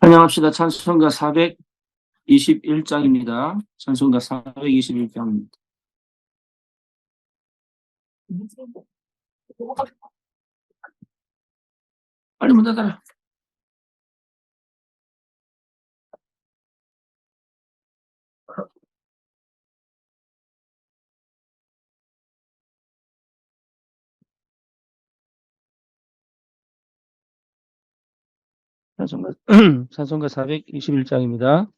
찬양합시다. 찬송가 421장입니다. 찬송가 421장입니다. 빨리 문 닫아라. 찬송가 421장입니다.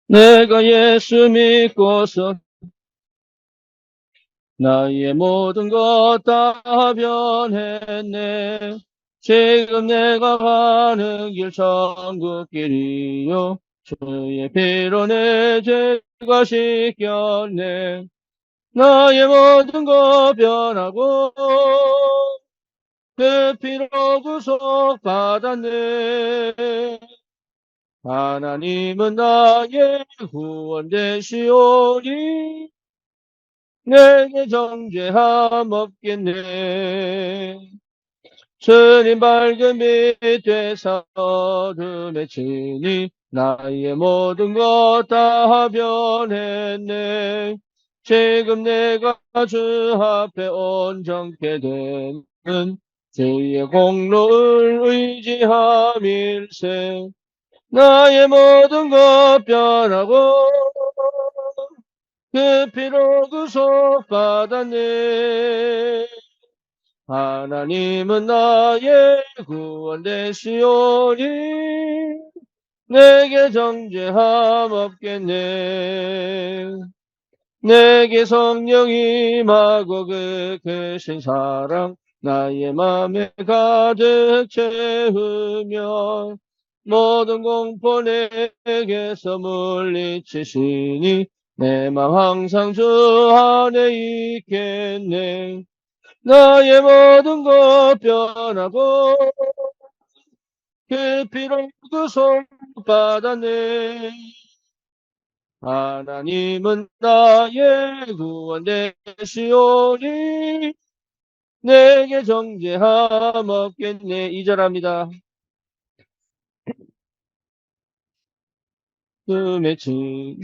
내가 예수 믿고서 나의 모든 것 다 변했네. 지금 내가 가는 길 천국길이요, 주의 피로 내 죄가 씻겼네. 나의 모든 것 변하고 그 피로 구속받았네. 하나님은 나의 구원 되시오니 내게 정죄함 없겠네. 주님 밝은 빛 되사 어둠에 치니 나의 모든 것 다 변했네. 지금 내가 주 앞에 온전케 되는 주의 공로를 의지함일세. 나의 모든 것 변하고 그 피로 구속받았네. 하나님은 나의 구원 되시오니 내게 정죄함 없겠네. 내게 성령이 임하고 그 크신 사랑 나의 맘에 가득 채우며 모든 공포 내게서 물리치시니 내 맘 항상 주 안에 있겠네. 나의 모든 것 변하고 그 피로 구속받았네. 하나님은 나의 구원 되시오니 내게 정죄함 없겠네. 2절합니다. 그 맺힌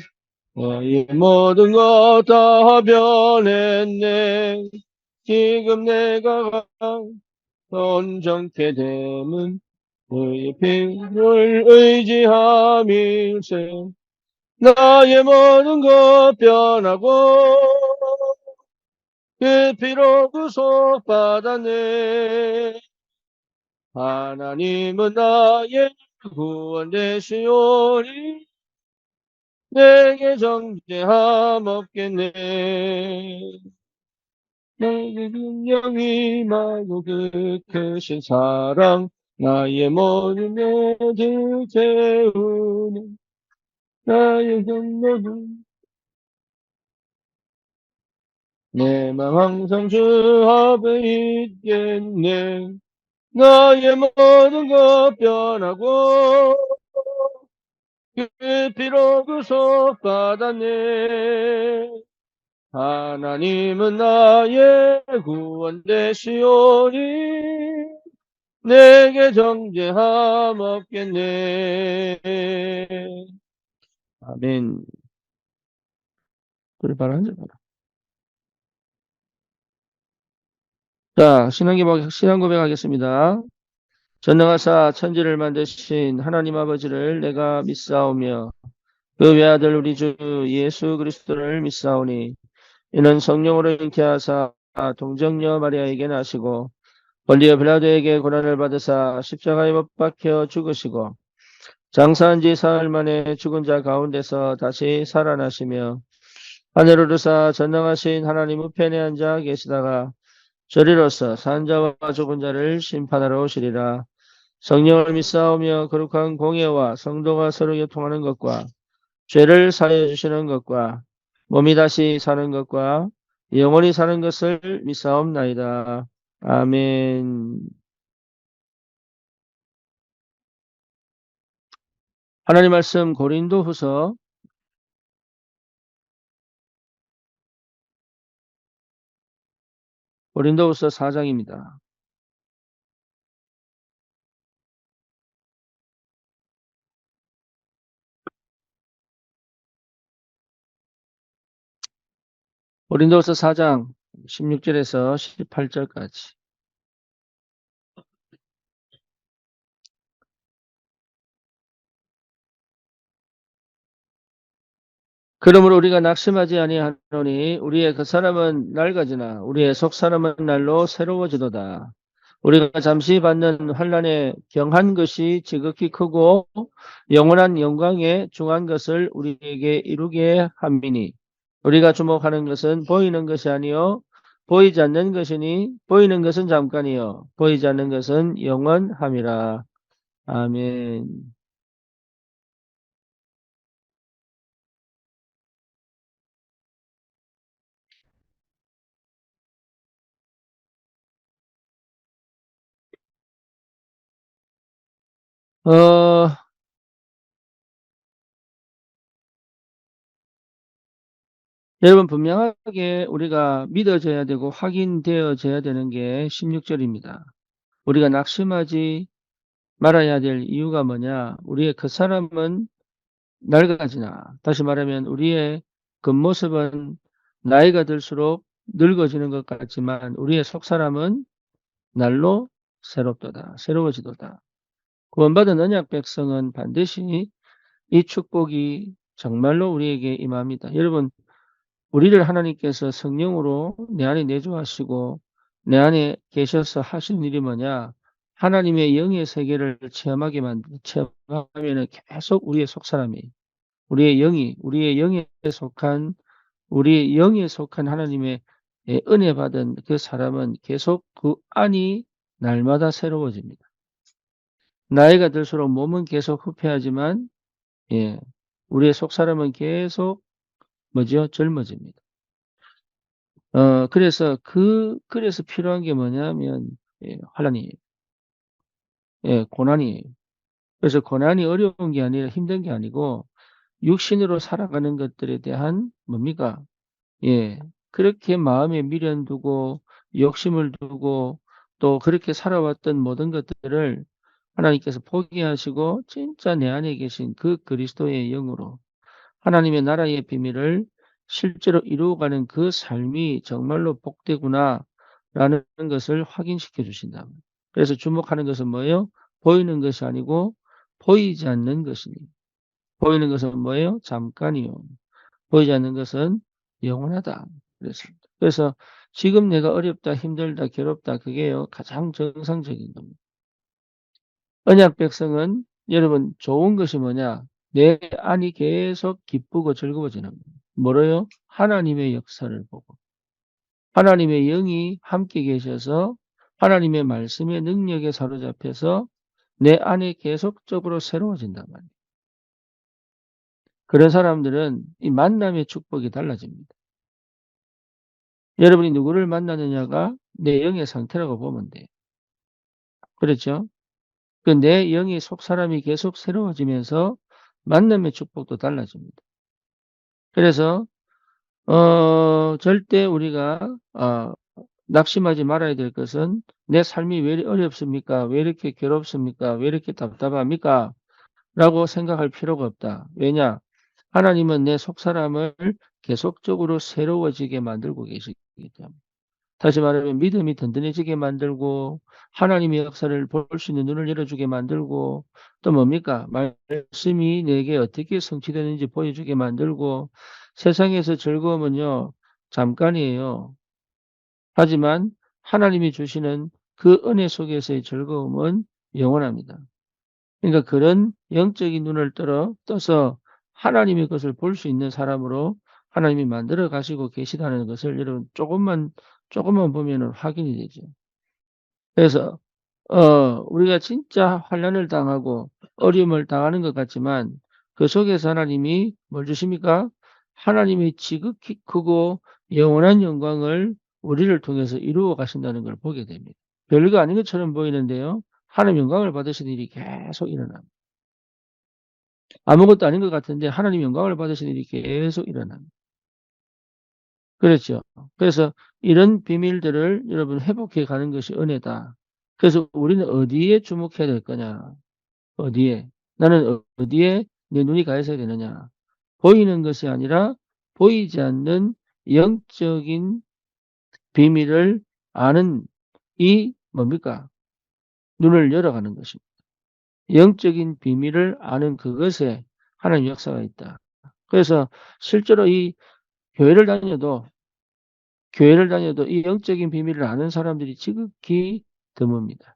나의 모든 것 다 변했네. 지금 내가 온전케 됨은 그의 피를 의지함일세. 나의 모든 것 변하고 그 피로 구속받았네. 하나님은 나의 구원 되시오니 내게 정죄함 없겠네. 나의 능력이 임하고 그 크신 사랑 나의 모든 애들 채우니 나의 경로는 내 맘 항상 주 앞에 있겠네. 나의 모든 것 변하고 그 피로 구속받았네. 하나님은 나의 구원 되시오니 내게 정죄함 없겠네. 아멘. 그래 한 절 봐라. 자, 신앙 고백하겠습니다. 전능하사 천지를 만드신 하나님 아버지를 내가 믿사오며 그 외아들 우리 주 예수 그리스도를 믿사오니 이는 성령으로 잉태하사 동정녀 마리아에게 나시고 본디오 빌라도에게 고난을 받으사 십자가에 못 박혀 죽으시고 장사한 지 사흘 만에 죽은 자 가운데서 다시 살아나시며 하늘 오르사 전능하신 하나님 우편에 앉아 계시다가 저리로서 산 자와 죽은 자를 심판하러 오시리라. 성령을 믿사오며 거룩한 공예와 성도가 서로 교통하는 것과 죄를 사하여 주시는 것과 몸이 다시 사는 것과 영원히 사는 것을 믿사옵나이다. 아멘. 하나님 말씀 고린도후서 4장입니다. 고린도후서 4장 16절에서 18절까지. 그러므로 우리가 낙심하지 아니하노니 우리의 그 사람은 낡아지나 우리의 속 사람은 날로 새로워지도다. 우리가 잠시 받는 환난에 경한 것이 지극히 크고 영원한 영광에 중한 것을 우리에게 이루게 함이니 우리가 주목하는 것은 보이는 것이 아니요 보이지 않는 것이니 보이는 것은 잠깐이요 보이지 않는 것은 영원함이라. 아멘. 어, 여러분 분명하게 우리가 믿어져야 되고 확인되어져야 되는 게 16절입니다. 우리가 낙심하지 말아야 될 이유가 뭐냐? 우리의 그 사람은 낡아지나 다시 말하면 우리의 겉모습은 나이가 들수록 늙어지는 것 같지만 우리의 속사람은 날로 새롭도다. 새로워지도다. 구원받은 언약 백성은 반드시 이 축복이 정말로 우리에게 임합니다. 여러분 우리를 하나님께서 성령으로 내 안에 내주하시고 내 안에 계셔서 하시는 일이 뭐냐? 하나님의 영의 세계를 체험하면 계속 우리의 속사람이, 우리의 영에 속한 하나님의 은혜 받은 그 사람은 계속 그 안이 날마다 새로워집니다. 나이가 들수록 몸은 계속 후퇴하지만, 예, 우리의 속사람은 계속 뭐죠? 젊어집니다. 그래서 필요한 게 뭐냐면, 환란이에요. 고난이에요. 그래서 고난이 어려운 게 아니라 힘든 게 아니고, 육신으로 살아가는 것들에 대한 뭡니까? 예. 그렇게 마음에 미련 두고, 욕심을 두고, 또 그렇게 살아왔던 모든 것들을 하나님께서 포기하시고, 진짜 내 안에 계신 그 그리스도의 영으로 하나님의 나라의 비밀을 실제로 이루어가는 그 삶이 정말로 복되구나 라는 것을 확인시켜 주신다. 그래서 주목하는 것은 뭐예요? 보이는 것이 아니고 보이지 않는 것이니. 보이는 것은 뭐예요? 잠깐이요. 보이지 않는 것은 영원하다. 그랬습니다. 그래서 지금 내가 어렵다, 힘들다, 괴롭다, 그게요, 가장 정상적인 겁니다. 언약 백성은 여러분 좋은 것이 뭐냐? 내 안이 계속 기쁘고 즐거워지는 거예요. 뭐로요? 하나님의 역사를 보고 하나님의 영이 함께 계셔서 하나님의 말씀의 능력에 사로잡혀서 내 안에 계속적으로 새로워진단 말이에요. 그런 사람들은 이 만남의 축복이 달라집니다. 여러분이 누구를 만나느냐가 내 영의 상태라고 보면 돼요. 그렇죠? 그 내 영의 속 사람이 계속 새로워지면서 만남의 축복도 달라집니다. 그래서 절대 우리가 낙심하지 말아야 될 것은 내 삶이 왜 어렵습니까? 왜 이렇게 괴롭습니까? 왜 이렇게 답답합니까? 라고 생각할 필요가 없다. 왜냐? 하나님은 내 속사람을 계속적으로 새로워지게 만들고 계시기 때문에. 다시 말하면 믿음이 든든해지게 만들고 하나님의 역사를 볼 수 있는 눈을 열어주게 만들고 또 뭡니까? 말씀이 내게 어떻게 성취되는지 보여주게 만들고 세상에서 즐거움은요 잠깐이에요. 하지만 하나님이 주시는 그 은혜 속에서의 즐거움은 영원합니다. 그러니까 그런 영적인 눈을 떠서 하나님의 것을 볼 수 있는 사람으로 하나님이 만들어 가시고 계시다는 것을 여러분 조금만 보면은 확인이 되죠. 그래서 우리가 진짜 환난을 당하고 어려움을 당하는 것 같지만 그 속에서 하나님이 뭘 주십니까? 하나님의 지극히 크고 영원한 영광을 우리를 통해서 이루어 가신다는 걸 보게 됩니다. 별거 아닌 것처럼 보이는데요. 하나님 영광을 받으시는 일이 계속 일어납니다. 아무것도 아닌 것 같은데 하나님 영광을 받으시는 일이 계속 일어납니다. 그렇죠. 그래서 이런 비밀들을 여러분 회복해 가는 것이 은혜다. 그래서 우리는 어디에 주목해야 될 거냐? 어디에? 나는 어디에 내 눈이 가 있어야 되느냐? 보이는 것이 아니라 보이지 않는 영적인 비밀을 아는 이 뭡니까? 눈을 열어가는 것입니다. 영적인 비밀을 아는 그것에 하나님 역사가 있다. 그래서 실제로 이 교회를 다녀도 교회를 다녀도 이 영적인 비밀을 아는 사람들이 지극히 드뭅니다.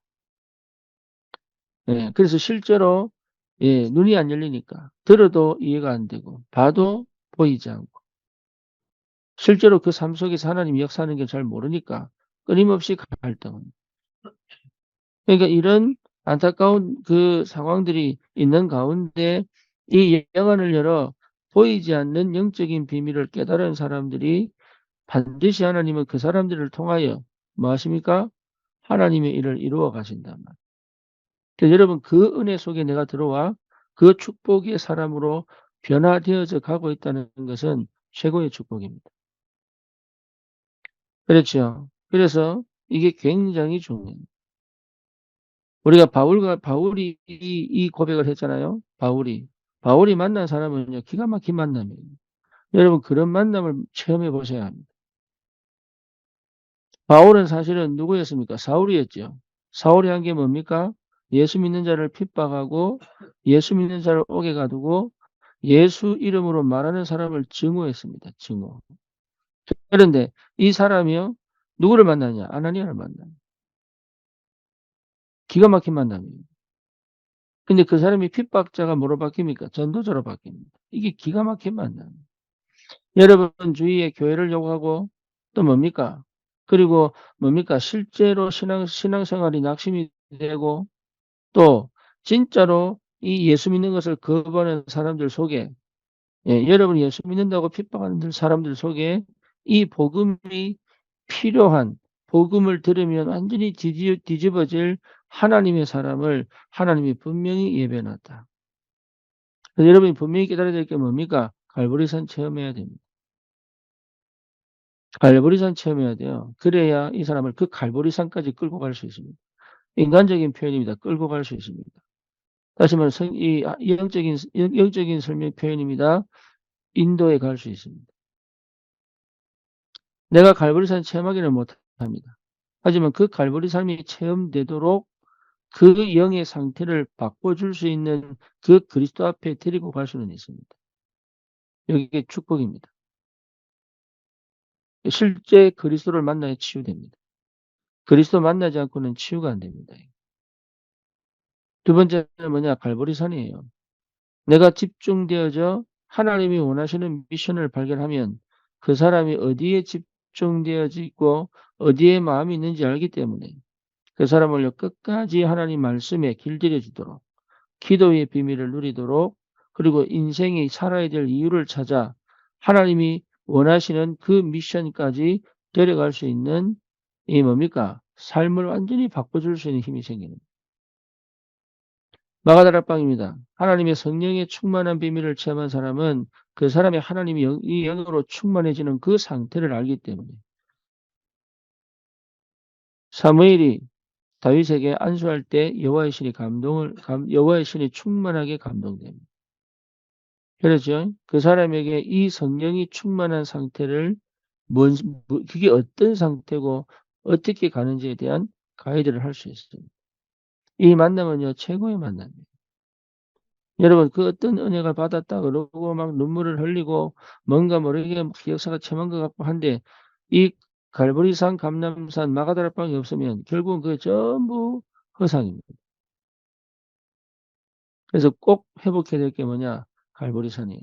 예, 그래서 실제로 예, 눈이 안 열리니까 들어도 이해가 안 되고 봐도 보이지 않고 실제로 그 삶 속에서 하나님이 역사하는 게 잘 모르니까 끊임없이 갈등합니다. 그러니까 이런 안타까운 그 상황들이 있는 가운데 이 영안을 열어 보이지 않는 영적인 비밀을 깨달은 사람들이 반드시 하나님은 그 사람들을 통하여 뭐 하십니까? 하나님의 일을 이루어 가신단 말이에요. 그래서 여러분 그 은혜 속에 내가 들어와 그 축복의 사람으로 변화되어져 가고 있다는 것은 최고의 축복입니다. 그렇죠. 그래서 이게 굉장히 중요해요. 우리가 바울이 이 고백을 했잖아요. 바울이 만난 사람은요 기가 막힌 만남이에요. 여러분 그런 만남을 체험해 보셔야 합니다. 바울은 사실은 누구였습니까? 사울이었죠. 사울이 한 게 뭡니까? 예수 믿는 자를 핍박하고 예수 믿는 자를 옥에 가두고 예수 이름으로 말하는 사람을 증오했습니다. 증오. 그런데 이 사람이요 누구를 만나냐? 아나니아를 만나요. 기가 막힌 만남이에요. 근데 그 사람이 핍박자가 뭐로 바뀝니까? 전도자로 바뀝니다. 이게 기가 막힌 만남. 여러분 주위에 교회를 요구하고 또 뭡니까? 그리고 뭡니까? 실제로 신앙생활이 낙심이 되고 또 진짜로 이 예수 믿는 것을 거부하는 사람들 속에 예, 여러분이 예수 믿는다고 핍박하는 사람들 속에 이 복음이 필요한 복음을 들으면 완전히 뒤집어질 하나님의 사람을 하나님이 분명히 예배해놨다. 그래서 여러분이 분명히 깨달아야 될 게 뭡니까? 갈보리산 체험해야 됩니다. 갈보리산 체험해야 돼요. 그래야 이 사람을 그 갈보리산까지 끌고 갈 수 있습니다. 인간적인 표현입니다. 끌고 갈 수 있습니다. 다시 말해서 이 영적인 설명 표현입니다. 인도에 갈 수 있습니다. 내가 갈보리산 체험하기는 못합니다. 하지만 그 갈보리 삶이 체험되도록 그 영의 상태를 바꿔줄 수 있는 그 그리스도 앞에 데리고 갈 수는 있습니다. 이게 축복입니다. 실제 그리스도를 만나야 치유됩니다. 그리스도 만나지 않고는 치유가 안 됩니다. 두 번째는 뭐냐? 갈보리산이에요. 내가 집중되어져 하나님이 원하시는 미션을 발견하면 그 사람이 어디에 집중되어져 있고 어디에 마음이 있는지 알기 때문에 그 사람을 끝까지 하나님 말씀에 길들여 주도록 기도의 비밀을 누리도록 그리고 인생이 살아야 될 이유를 찾아 하나님이 원하시는 그 미션까지 데려갈 수 있는 이 뭡니까? 삶을 완전히 바꿔줄 수 있는 힘이 생기는 마가다락방입니다. 하나님의 성령의 충만한 비밀을 체험한 사람은 그 사람이 하나님이 이 영으로 충만해지는 그 상태를 알기 때문에 사무엘이 다윗에게 안수할 때 여호와의 신이 충만하게 감동됩니다. 그렇죠? 그 사람에게 이 성령이 충만한 상태를 그게 어떤 상태고 어떻게 가는지에 대한 가이드를 할 수 있습니다. 이 만남은요 최고의 만남입니다. 여러분 그 어떤 은혜가 받았다 그러고 막 눈물을 흘리고 뭔가 모르게 막 역사가 참한 것 같고 한데 이 갈보리산, 감람산, 마가다락방이 없으면 결국은 그게 전부 허상입니다. 그래서 꼭 회복해야 될 게 뭐냐? 갈보리산이에요.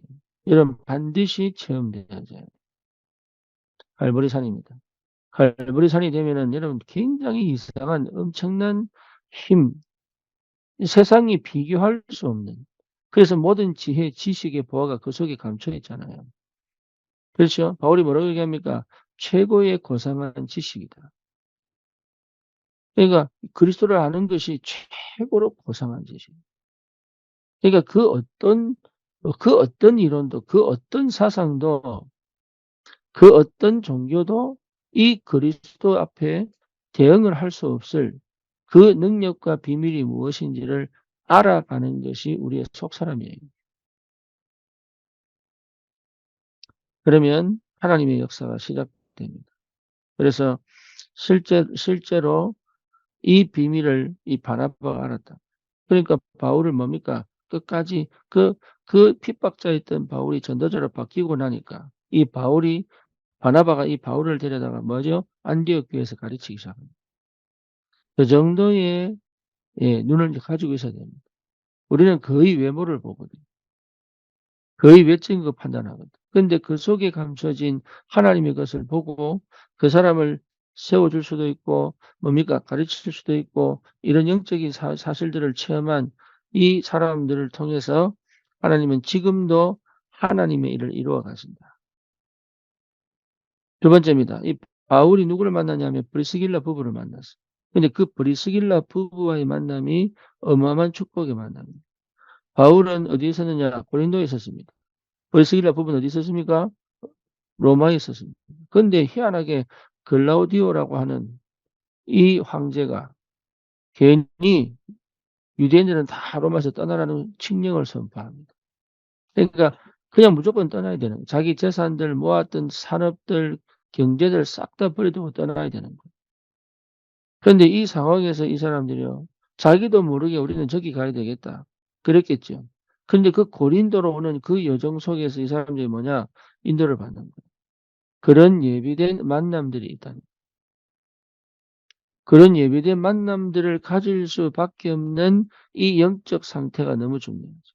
여러분 반드시 체험되어야 돼요. 갈보리산입니다. 갈보리산이 되면은 여러분 굉장히 이상한 엄청난 힘, 세상이 비교할 수 없는. 그래서 모든 지혜, 지식의 보화가 그 속에 감춰 있잖아요. 그렇죠? 바울이 뭐라고 얘기합니까? 최고의 고상한 지식이다. 그러니까 그리스도를 아는 것이 최고로 고상한 지식. 그러니까 그 어떤 이론도, 그 어떤 사상도, 그 어떤 종교도 이 그리스도 앞에 대응을 할 수 없을 그 능력과 비밀이 무엇인지를 알아가는 것이 우리의 속사람이에요. 그러면 하나님의 역사가 시작됩니다. 그래서 실제로 이 비밀을 이 바나바가 알았다. 그러니까 바울을 뭡니까? 끝까지 그 핍박자였던 바울이 전도자로 바뀌고 나니까 바나바가 이 바울을 데려다가 뭐죠? 안디옥 교회에서 가르치기 시작합니다. 그 정도의 눈을 가지고 있어야 됩니다. 우리는 거의 외모를 보거든요. 거의 외적인 거 판단하거든. 근데 그 속에 감춰진 하나님의 것을 보고 그 사람을 세워줄 수도 있고, 뭡니까? 가르칠 수도 있고, 이런 영적인 사실들을 체험한 이 사람들을 통해서 하나님은 지금도 하나님의 일을 이루어 가신다. 두 번째입니다. 이 바울이 누구를 만나냐면 브리스길라 부부를 만났어. 근데 그 브리스길라 부부와의 만남이 어마어마한 축복의 만남입니다. 바울은 어디에 있었느냐? 고린도에 있었습니다. 브리스길라 부부는 어디 있었습니까? 로마에 있었습니다. 그런데 희한하게 글라우디오라고 하는 이 황제가 괜히 유대인들은 다 로마에서 떠나라는 칙령을 선포합니다. 그러니까 그냥 무조건 떠나야 되는 거예요. 자기 재산들 모았던 산업들, 경제들 싹 다 버려두고 떠나야 되는 거예요. 그런데 이 상황에서 이 사람들이요. 자기도 모르게 우리는 저기 가야 되겠다. 그랬겠죠. 근데 그 고린도로 오는 그 여정 속에서 이 사람들이 뭐냐? 인도를 받는 거예요. 그런 예비된 만남들이 있다. 그런 예비된 만남들을 가질 수밖에 없는 이 영적 상태가 너무 중요하죠.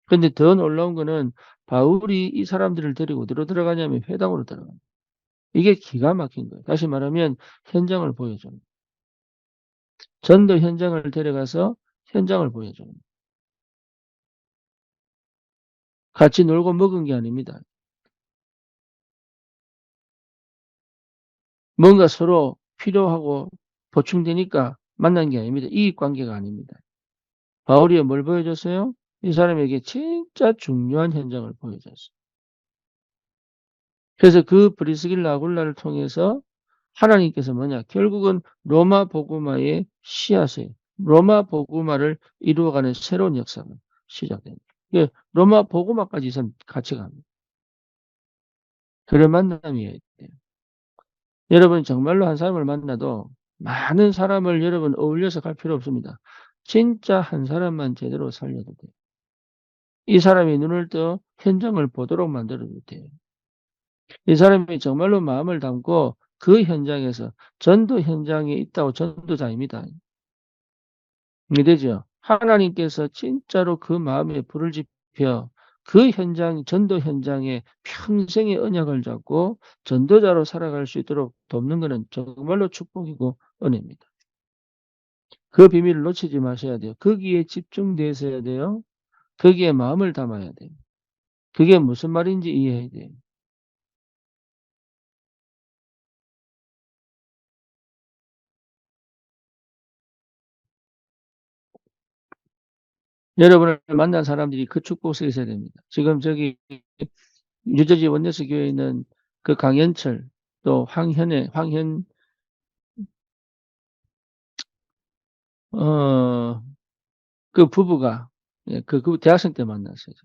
근데 더 놀라운 거는 바울이 이 사람들을 데리고 어디로 들어가냐면 회당으로 들어갑니다. 이게 기가 막힌 거예요. 다시 말하면 현장을 보여줘요. 전도 현장을 데려가서 현장을 보여줘요. 같이 놀고 먹은 게 아닙니다. 뭔가 서로 필요하고 보충되니까 만난 게 아닙니다. 이익 관계가 아닙니다. 바울이 뭘 보여줬어요? 이 사람에게 진짜 중요한 현장을 보여줬어요. 그래서 그 브리스길라 아굴라를 통해서 하나님께서 뭐냐? 결국은 로마 복음화의 씨앗에 로마 복음화를 이루어가는 새로운 역사가 시작됩니다. 예, 로마 복음화까지 같이 갑니다. 그런 만남이에요. 여러분 정말로 한 사람을 만나도 많은 사람을 여러분 어울려서 갈 필요 없습니다. 진짜 한 사람만 제대로 살려도 돼요. 이 사람이 눈을 떠 현장을 보도록 만들어도 돼요. 이 사람이 정말로 마음을 담고 그 현장에서 전도 현장에 있다고 전도자입니다. 이해되죠? 하나님께서 진짜로 그 마음에 불을 지펴 그 현장, 전도 현장에 평생의 언약을 잡고 전도자로 살아갈 수 있도록 돕는 것은 정말로 축복이고 은혜입니다. 그 비밀을 놓치지 마셔야 돼요. 거기에 집중돼서야 돼요. 거기에 마음을 담아야 돼요. 그게 무슨 말인지 이해해야 돼요. 여러분을 만난 사람들이 그 축복 속에 있어야 됩니다. 지금 저기 뉴저지 원네스 교회에 있는 그 강현철 또 황현 그 부부가 예, 그 대학생 때 만났어요.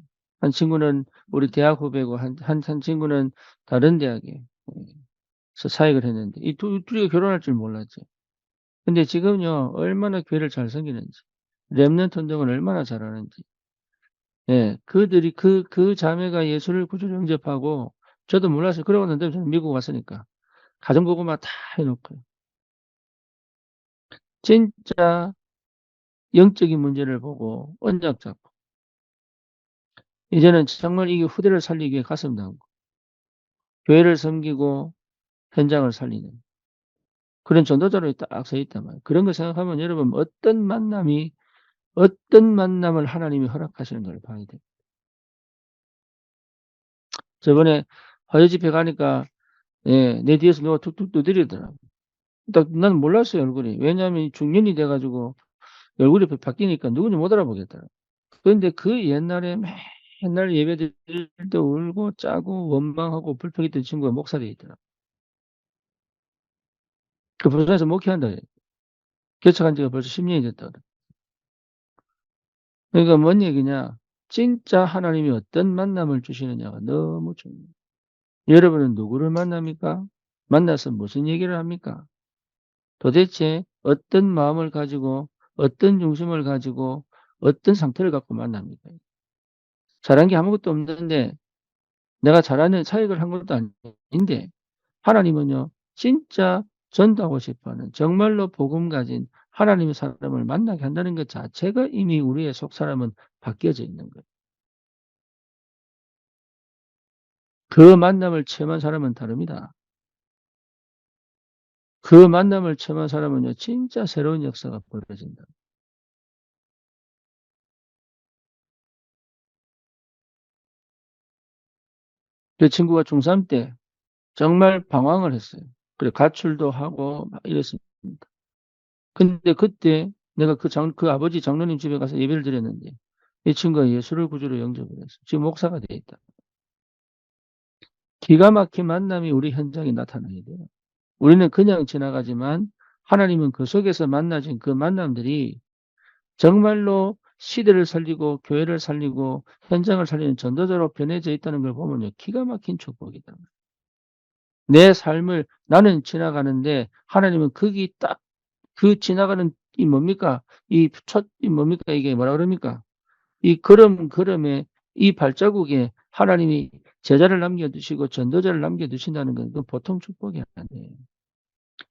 한 친구는 우리 대학 후배고 한 친구는 다른 대학에 서 사역을 했는데 이 둘이 결혼할 줄 몰랐죠. 근데 지금요 얼마나 교회를 잘 섬기는지 렘넌트 운동을 얼마나 잘하는지 예, 그들이 그 자매가 예수를 구주로 영접하고 저도 몰랐어요. 그러고 는데 저는 미국 왔으니까 가정보고만 다 해놓고요. 진짜 영적인 문제를 보고 언약 잡고 이제는 정말 이게 후대를 살리기 위해 가슴 담고 교회를 섬기고 현장을 살리는 그런 전도자로 딱 서 있단 말이에요. 그런 거 생각하면 여러분 어떤 만남을 하나님이 허락하시는 걸 봐야 돼요. 저번에 화요 집회 가니까 예 내 뒤에서 누가 툭툭 두드리더라고요. 딱 나는 몰랐어요 얼굴이. 왜냐하면 중년이 돼 가지고 얼굴이 바뀌니까 누군지 못 알아보겠더라고요. 그런데 그 옛날에 맨날 예배드릴 때 울고 짜고 원망하고 불평했던 친구가 목사되어 있더라고요. 그 부산에서 목회한다 그래요. 개척한 지가 벌써 10 년이 됐다 그래요. 그러니까 뭔 얘기냐. 진짜 하나님이 어떤 만남을 주시느냐가 너무 중요해요. 여러분은 누구를 만납니까? 만나서 무슨 얘기를 합니까? 도대체 어떤 마음을 가지고 어떤 중심을 가지고 어떤 상태를 갖고 만납니까? 잘한 게 아무것도 없는데 내가 잘하는 사역을 한 것도 아닌데 하나님은요 진짜 전도하고 싶어하는 정말로 복음 가진 하나님의 사람을 만나게 한다는 것 자체가 이미 우리의 속사람은 바뀌어져 있는 거예요. 그 만남을 체험한 사람은 다릅니다. 그 만남을 체험한 사람은요 진짜 새로운 역사가 벌어진다. 그 친구가 중3 때 정말 방황을 했어요. 그래 가출도 하고 막 이랬습니다. 근데 그때 내가 그 아버지 장로님 집에 가서 예배를 드렸는데 이 친구가 예수를 구주로 영접을 했어요. 지금 목사가 돼 있다. 기가 막힌 만남이 우리 현장에 나타나야 돼요. 우리는 그냥 지나가지만 하나님은 그 속에서 만나진 그 만남들이 정말로 시대를 살리고 교회를 살리고 현장을 살리는 전도자로 변해져 있다는 걸 보면요. 기가 막힌 축복이다. 내 삶을 나는 지나가는데 하나님은 거기 딱 그 지나가는 이 뭡니까? 이 뭡니까? 이게 뭐라 그럽니까? 이 걸음에 이 발자국에 하나님이 제자를 남겨 두시고 전도자를 남겨 두신다는 건 그건 보통 축복이 아니에요.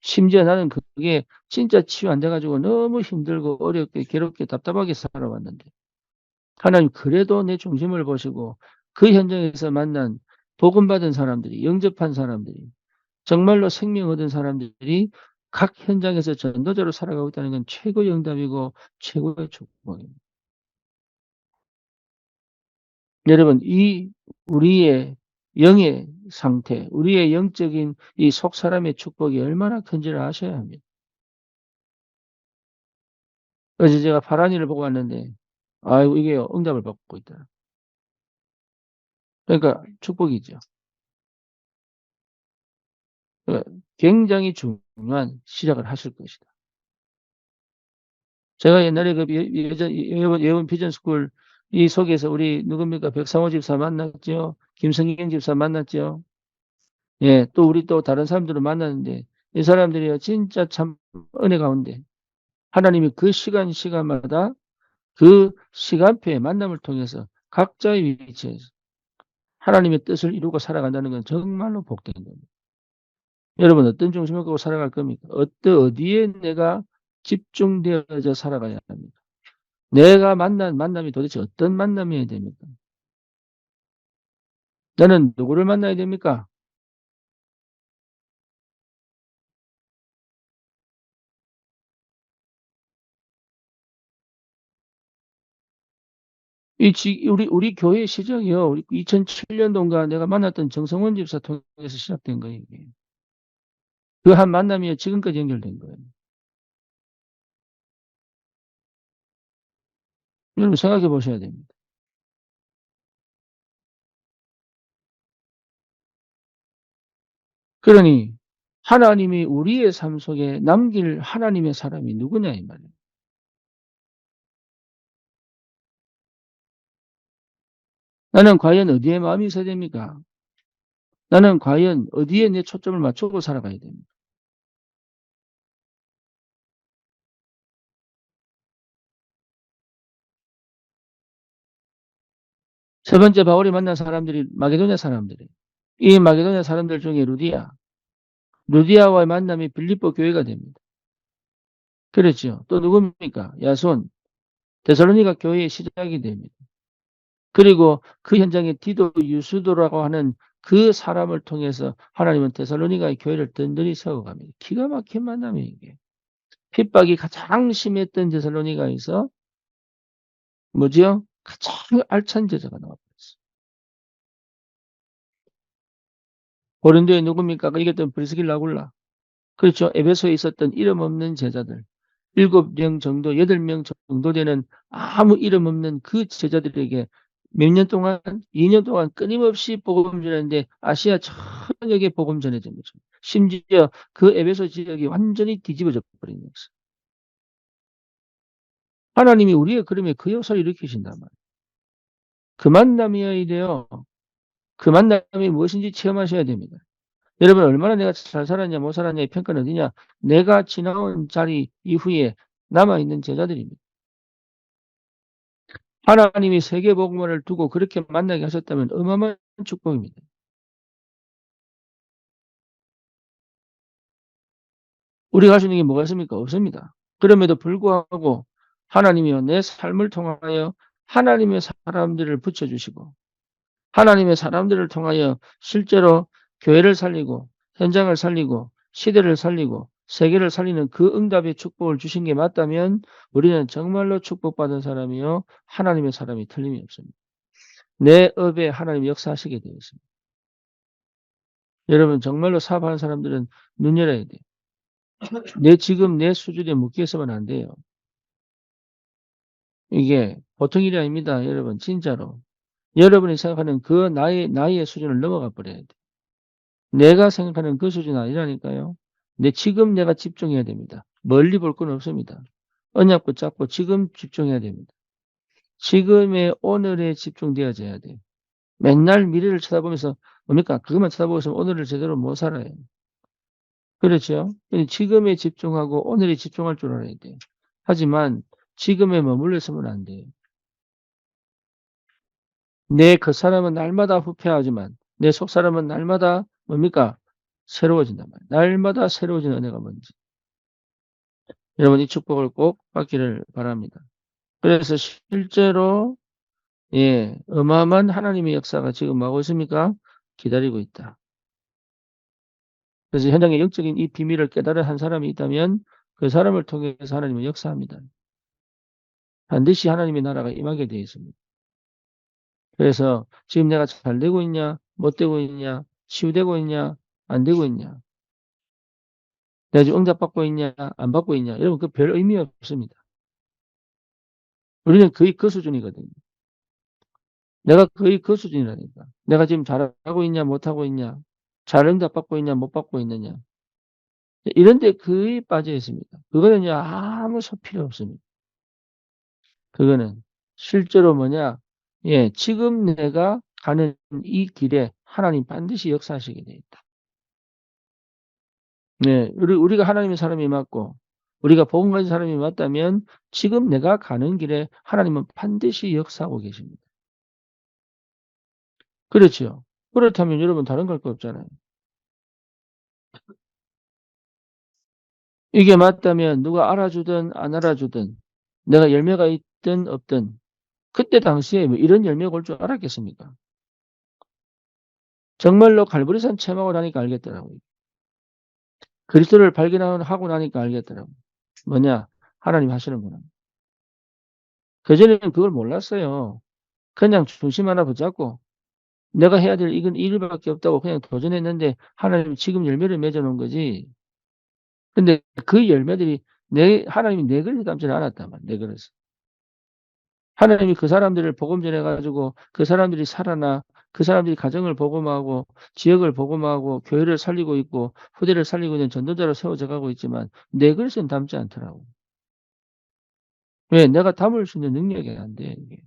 심지어 나는 그게 진짜 치유 안 돼 가지고 너무 힘들고 어렵게 괴롭게 답답하게 살아왔는데 하나님 그래도 내 중심을 보시고 그 현장에서 만난 복음 받은 사람들이 영접한 사람들이 정말로 생명 얻은 사람들이 각 현장에서 전도자로 살아가고 있다는 건 최고의 응답이고 최고의 축복입니다. 여러분 이 우리의 영의 상태, 우리의 영적인 이 속사람의 축복이 얼마나 큰지를 아셔야 합니다. 어제 제가 파란이를 보고 왔는데 아이고 이게 응답을 받고 있더라. 그러니까 축복이죠. 굉장히 중요한 시작을 하실 것이다. 제가 옛날에 그 예원 비전 스쿨 이 속에서 우리 누굽니까? 백상호 집사 만났죠. 김성경 집사 만났죠. 예. 또 우리 또 다른 사람들을 만났는데 이 사람들이요 진짜 참 은혜 가운데 하나님이 그 시간마다 그 시간표의 만남을 통해서 각자의 위치에서 하나님의 뜻을 이루고 살아간다는 건 정말로 복된 겁니다. 여러분 어떤 중심을 갖고 살아갈 겁니까? 어디에 내가 집중되어져 살아가야 합니까? 내가 만난 만남이 도대체 어떤 만남이어야 됩니까? 나는 누구를 만나야 됩니까? 우리 교회 시작이요. 우리 2007년도인가 내가 만났던 정성원 집사 통해서 시작된 거예요, 이게. 그 한 만남이 지금까지 연결된 거예요. 여러분 생각해 보셔야 됩니다. 그러니 하나님이 우리의 삶 속에 남길 하나님의 사람이 누구냐 이 말이에요. 나는 과연 어디에 마음이 있어야 됩니까? 나는 과연 어디에 내 초점을 맞추고 살아가야 됩니까? 세 번째 바울이 만난 사람들이 마게도냐 사람들이에요. 이 마게도냐 사람들 중에 루디아와의 만남이 빌립보 교회가 됩니다. 그렇죠. 또 누굽니까? 야손, 데살로니가 교회의 시작이 됩니다. 그리고 그 현장에 디도 유스도라고 하는 그 사람을 통해서 하나님은 데살로니가의 교회를 든든히 세워갑니다. 기가 막힌 만남이에요, 이게. 핍박이 가장 심했던 데살로니가에서 뭐지요? 가장 알찬 제자가 나와버렸어요. 고린도에 누굽니까? 이겼던 브리스길라 아굴라. 그렇죠. 에베소에 있었던 이름 없는 제자들. 7명 정도, 8명 정도 되는 아무 이름 없는 그 제자들에게 몇 년 동안, 2년 동안 끊임없이 복음 전했는데 아시아 전역에 복음 전해진 거죠. 심지어 그 에베소 지역이 완전히 뒤집어져 버린 거예요. 하나님이 우리의 그림에 그 역사를 일으키신단 말이에요. 그 만남이어야 돼요. 그 만남이 무엇인지 체험하셔야 됩니다. 여러분, 얼마나 내가 잘 살았냐, 못 살았냐의 평가는 어디냐? 내가 지나온 자리 이후에 남아있는 제자들입니다. 하나님이 세계복음화를 두고 그렇게 만나게 하셨다면 어마어마한 축복입니다. 우리가 할 수 있는 게 뭐가 있습니까? 없습니다. 그럼에도 불구하고 하나님이요, 내 삶을 통하여 하나님의 사람들을 붙여주시고 하나님의 사람들을 통하여 실제로 교회를 살리고 현장을 살리고 시대를 살리고 세계를 살리는 그 응답의 축복을 주신 게 맞다면 우리는 정말로 축복받은 사람이요, 하나님의 사람이 틀림이 없습니다. 내 업에 하나님이 역사하시게 되어 있습니다. 여러분, 정말로 사업하는 사람들은 눈 열어야 돼요. 지금 내 수준에 묶여서는 안 돼요. 이게 보통 일이 아닙니다. 여러분, 진짜로. 여러분이 생각하는 그 나이의 수준을 넘어가 버려야 돼. 내가 생각하는 그 수준이 아니라니까요. 지금 내가 집중해야 됩니다. 멀리 볼 건 없습니다. 언약 붙잡고 지금 집중해야 됩니다. 지금의 오늘에 집중되어져야 돼요. 맨날 미래를 쳐다보면서 뭡니까? 그것만 쳐다보고 있으면 오늘을 제대로 못 살아요. 그렇죠? 지금에 집중하고 오늘에 집중할 줄 알아야 돼요. 하지만 지금에 머물러 있으면 안 돼요. 그 사람은 날마다 후퇴하지만 내 속 사람은 날마다 뭡니까? 새로워진단 말이에요. 날마다 새로워지는 은혜가 뭔지. 여러분, 이 축복을 꼭 받기를 바랍니다. 그래서 실제로 어마어마한 하나님의 역사가 지금 하고 있습니까? 기다리고 있다. 그래서 현장의 영적인 이 비밀을 깨달은 한 사람이 있다면 그 사람을 통해서 하나님은 역사합니다. 반드시 하나님의 나라가 임하게 되어 있습니다. 그래서 지금 내가 잘 되고 있냐, 못 되고 있냐, 치유되고 있냐, 안 되고 있냐, 내가 지금 응답받고 있냐, 안 받고 있냐, 여러분, 그 별 의미 없습니다. 우리는 거의 그 수준이거든요. 내가 거의 그 수준이라니까. 내가 지금 잘하고 있냐, 못하고 있냐, 잘 응답받고 있냐, 못 받고 있느냐. 이런 데 거의 빠져 있습니다. 그거는요, 아무 필요 없습니다. 그거는 실제로 뭐냐, 지금 내가 가는 이 길에 하나님 반드시 역사하시게 돼 있다. 네, 우리가 하나님의 사람이 맞고 우리가 복음 가진 사람이 맞다면 지금 내가 가는 길에 하나님은 반드시 역사하고 계십니다. 그렇죠. 그렇다면 여러분 다른 걸 거 없잖아요. 이게 맞다면 누가 알아주든 안 알아주든 내가 열매가 있든 없든 그때 당시에 뭐 이런 열매가 올 줄 알았겠습니까? 정말로 갈보리산 체험하고 나니까 알겠더라고요. 그리스도를 발견하고 나니까 알겠더라고요. 뭐냐? 하나님 하시는구나. 그전에는 그걸 몰랐어요. 그냥 중심 하나 붙잡고 내가 해야 될 이건 이 일밖에 없다고 그냥 도전했는데 하나님이 지금 열매를 맺어 놓은 거지. 근데 그 열매들이 하나님이 내 그릇에 담지는 않았단 말이야, 내 그릇에. 하나님이 그 사람들을 복음 전해 가지고 그 사람들이 살아나 그 사람들이 가정을 복음하고 지역을 복음하고 교회를 살리고 있고 후대를 살리고 있는 전도자로 세워져 가고 있지만 내 그릇에는 담지 않더라고. 왜? 내가 담을 수 있는 능력이 안 돼, 이게.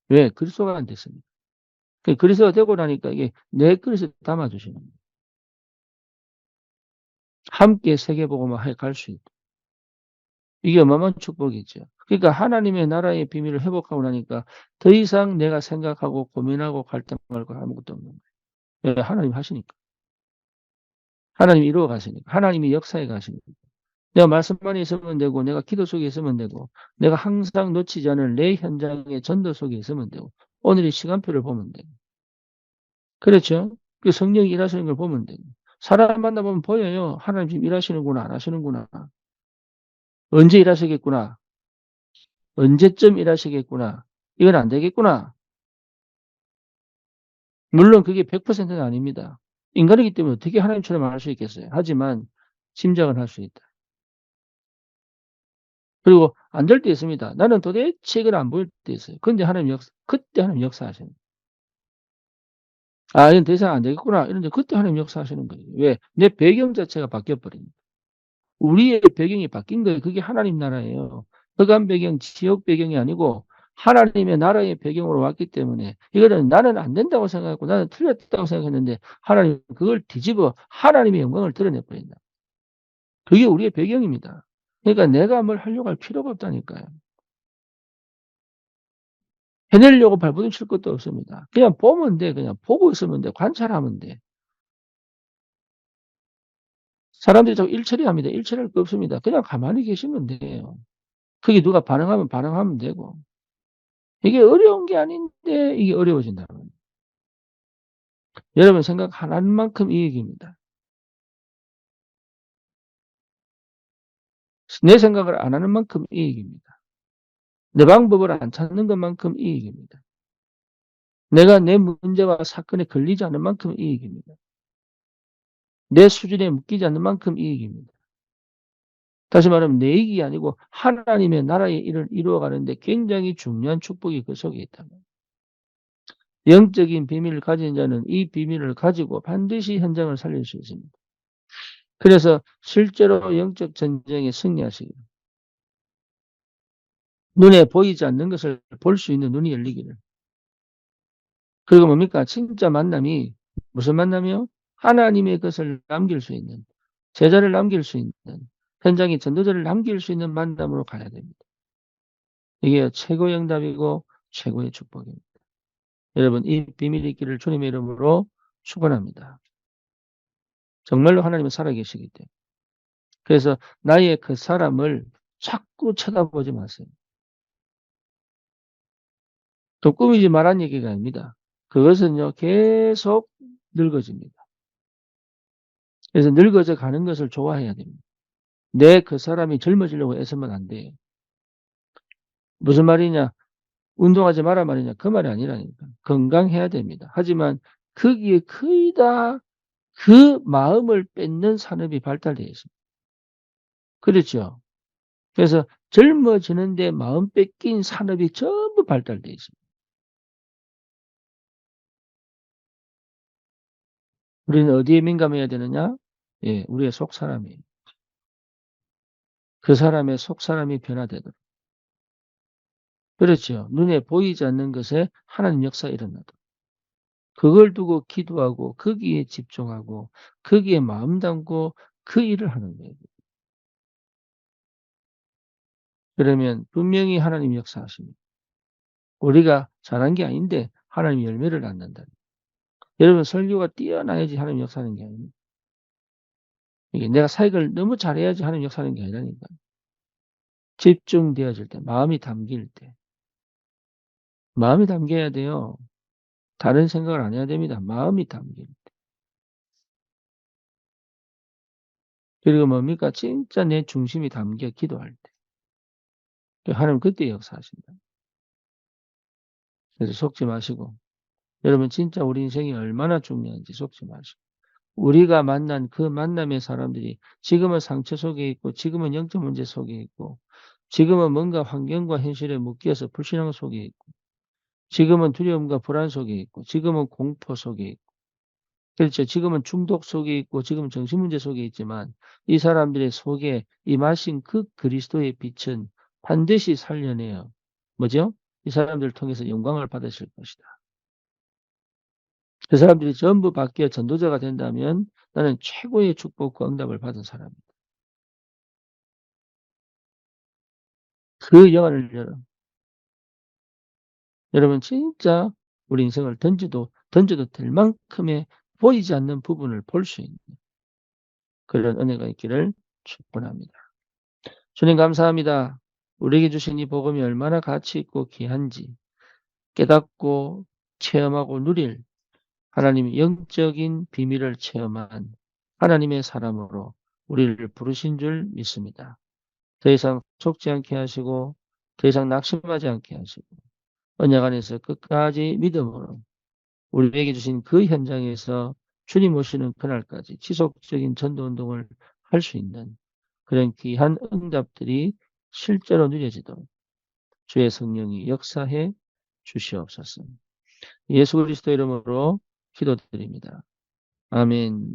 왜? 그리스도가 안 됐습니다. 그리스도가 되고 나니까 이게 내 그릇에 담아 주시는 거예요. 함께 세계복음화 해 갈 수 있다. 이게 어마어마한 축복이죠. 그러니까 하나님의 나라의 비밀을 회복하고 나니까 더 이상 내가 생각하고 고민하고 갈등할 거 아무것도 없는 거예요. 왜? 하나님 하시니까. 하나님이 이루어 가시니까. 하나님이 역사해 가시니까. 내가 말씀만 있으면 되고 내가 기도 속에 있으면 되고 내가 항상 놓치지 않을 내 현장의 전도 속에 있으면 되고 오늘의 시간표를 보면 돼요. 그렇죠? 그 성령이 일하시는 걸 보면 돼요. 사람 만나보면 보여요. 하나님 지금 일하시는구나, 안 하시는구나. 언제 일하시겠구나. 언제쯤 일하시겠구나. 이건 안 되겠구나. 물론 그게 100%는 아닙니다. 인간이기 때문에 어떻게 하나님처럼 할 수 있겠어요. 하지만 짐작은 할 수 있다. 그리고 안 될 때 있습니다. 나는 도대체 이건 안 보일 때 있어요. 근데 그때 하나님 역사하시는 거예요. 아, 이건 더 이상 안 되겠구나. 이런데 그때 하나님 역사하시는 거예요. 왜? 내 배경 자체가 바뀌어버립니다. 우리의 배경이 바뀐 거예요. 그게 하나님 나라예요. 흑암 배경, 지옥 배경이 아니고 하나님의 나라의 배경으로 왔기 때문에 이거는 나는 안 된다고 생각했고 나는 틀렸다고 생각했는데 하나님 그걸 뒤집어 하나님의 영광을 드러내버린다. 그게 우리의 배경입니다. 그러니까 내가 뭘 하려고 할 필요가 없다니까요. 해내려고 발버둥 칠 것도 없습니다. 그냥 보면 돼. 그냥 보고 있으면 돼. 관찰하면 돼. 사람들이 자꾸 일처리합니다. 일처리할 거 없습니다. 그냥 가만히 계시면 돼요. 그게 누가 반응하면 반응하면 되고. 이게 어려운 게 아닌데 이게 어려워진다는 거예요. 여러분 생각 하나는 만큼 이익입니다. 내 생각을 안 하는 만큼 이익입니다. 내 방법을 안 찾는 것만큼 이익입니다. 내가 내 문제와 사건에 걸리지 않는 만큼 이익입니다. 내 수준에 묶이지 않는 만큼 이익입니다. 다시 말하면 내 이익이 아니고 하나님의 나라의 일을 이루어가는데 굉장히 중요한 축복이 그 속에 있다는 거예요. 영적인 비밀을 가진 자는 이 비밀을 가지고 반드시 현장을 살릴 수 있습니다. 그래서 실제로 영적 전쟁에 승리하시기를 눈에 보이지 않는 것을 볼 수 있는 눈이 열리기를. 그리고 뭡니까? 진짜 만남이 무슨 만남이요? 하나님의 것을 남길 수 있는, 제자를 남길 수 있는, 현장에 전도자를 남길 수 있는 만남으로 가야 됩니다. 이게 최고의 응답이고 최고의 축복입니다. 여러분, 이 비밀이 있기를 주님의 이름으로 축원합니다. 정말로 하나님은 살아계시기 때문에. 그래서 나의 그 사람을 자꾸 쳐다보지 마세요. 또 꾸미지 말란 얘기가 아닙니다. 그것은요, 계속 늙어집니다. 그래서 늙어져 가는 것을 좋아해야 됩니다. 내 그 사람이 젊어지려고 애쓰면 안 돼요. 무슨 말이냐? 운동하지 마라 말이냐? 그 말이 아니라니까. 건강해야 됩니다. 하지만 거기에 거의 다 그 마음을 뺏는 산업이 발달되어 있습니다. 그렇죠? 그래서 젊어지는데 마음 뺏긴 산업이 전부 발달되어 있습니다. 우리는 어디에 민감해야 되느냐? 예, 우리의 속 사람이에요. 그 사람의 속 사람이 변화되도록. 그렇죠. 눈에 보이지 않는 것에 하나님 역사가 일어나도록. 그걸 두고 기도하고 거기에 집중하고 거기에 마음 담고 그 일을 하는 거예요. 그러면 분명히 하나님이 역사하십니다. 우리가 잘한 게 아닌데 하나님이 열매를 낳는다. 여러분 설교가 뛰어나야지 하나님 역사하는 게 아닙니다. 이게 내가 사역을 너무 잘해야지 하나님 역사하는 게 아니라니까. 집중되어질 때, 마음이 담길 때. 마음이 담겨야 돼요. 다른 생각을 안 해야 됩니다. 마음이 담길 때. 그리고 뭡니까? 진짜 내 중심이 담겨 기도할 때. 하나님 그때 역사하신다. 그래서 속지 마시고. 여러분 진짜 우리 인생이 얼마나 중요한지 속지 마시고. 우리가 만난 그 만남의 사람들이 지금은 상처 속에 있고 지금은 영적 문제 속에 있고 지금은 뭔가 환경과 현실에 묶여서 불신앙 속에 있고 지금은 두려움과 불안 속에 있고 지금은 공포 속에 있고 그렇죠. 지금은 중독 속에 있고 지금은 정신 문제 속에 있지만 이 사람들의 속에 임하신 그 그리스도의 빛은 반드시 살려내요. 뭐죠? 이 사람들을 통해서 영광을 받으실 것이다. 그 사람들이 전부 바뀌어 전도자가 된다면 나는 최고의 축복과 응답을 받은 사람이다. 그 영안을 여러분 진짜 우리 인생을 던져도 될 만큼의 보이지 않는 부분을 볼 수 있는 그런 은혜가 있기를 축원합니다. 주님 감사합니다. 우리에게 주신 이 복음이 얼마나 가치 있고 귀한지 깨닫고 체험하고 누릴 하나님의 영적인 비밀을 체험한 하나님의 사람으로 우리를 부르신 줄 믿습니다. 더 이상 속지 않게 하시고 더 이상 낙심하지 않게 하시고 언약 안에서 끝까지 믿음으로 우리에게 주신 그 현장에서 주님 오시는 그날까지 지속적인 전도운동을 할 수 있는 그런 귀한 응답들이 실제로 누려지도록 주의 성령이 역사해 주시옵소서. 예수 그리스도 이름으로 기도드립니다. 아멘.